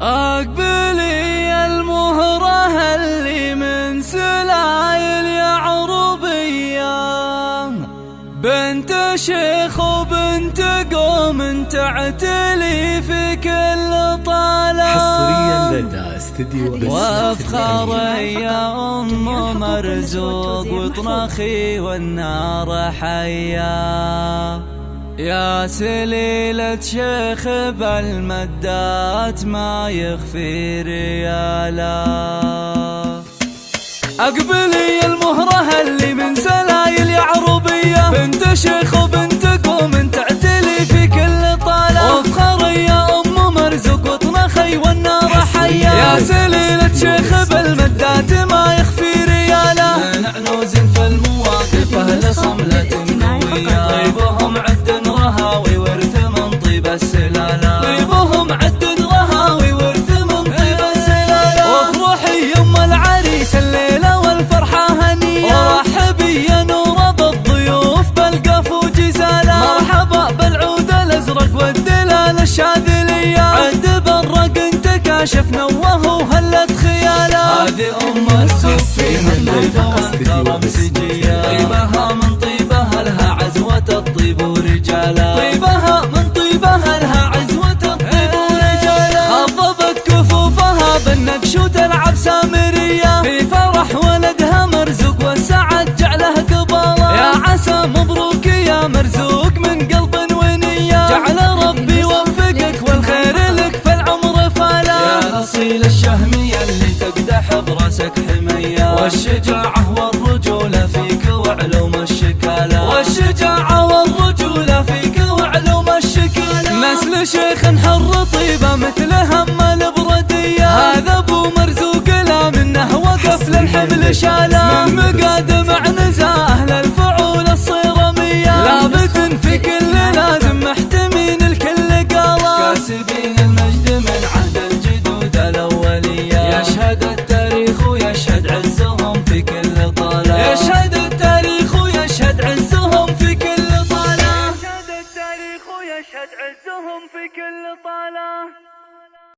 أقبلي المهرة اللي من سلايل يعربية، بنت شيخ وبنت قوم تعتلي في كل طلب. حصريا لدى استديو وافخر يا ام مرزوق وطنخي والنار حيا، يا سليلة شيخ بالمدات ما يخفي ريالا. أقبلي المهرة اللي من سلايل يعربية، بنت شيخ وبنت قوم تعتلي في كل طلب. وافخر يا ام مرزوق وطنخي والنار حيا، يا سليلة شيخ بالمدات ما يخفي ريالا. نعنوز في المواقف أهل صملة قوية، طيبهم عد رهاوي ورث من طيب السلالة، طيبهم عد رهاوي ورث من طيب السلالة. وافرحي يم العريس الليلة والفرحة هنية، ورحبي يا نور بالضيوف بالقف وجزالة. مرحبا بالعود الازرق والدلال الشاذلية، عد برق انت كاشف نوه وهلت خياله. هذه ام السوفي من والكرم سجية، طيبها من طيبها لها عزوة الطيب ورجاله، طيبها من طيبها لها عزوة الطيب ورجاله. خضبت كفوفها بالنقش وتلعب سامرية، في فرح ولدها مرزوق والسعد جعله قباله. يا عسى مبروك يا مرزوق من قلب ونية، جعل ربي يوفقك والخير لك في العمر فالا. يا أصيل الشهمية اللي تقدح براسك حمية، والشجاعة والرجولة فيك وعلوم الشكالة، والشجاعة والرجولة فيك وعلوم الشكالة. نسل شيخ حر طيبة مثل هم البردية، هذا ابو مرزوق لا منه وقف للحمل شاله. من مقادم عنزاه للفعول الصيرمية، لابت في كل لازم محتمين الكل قاله. كاسبين المجد من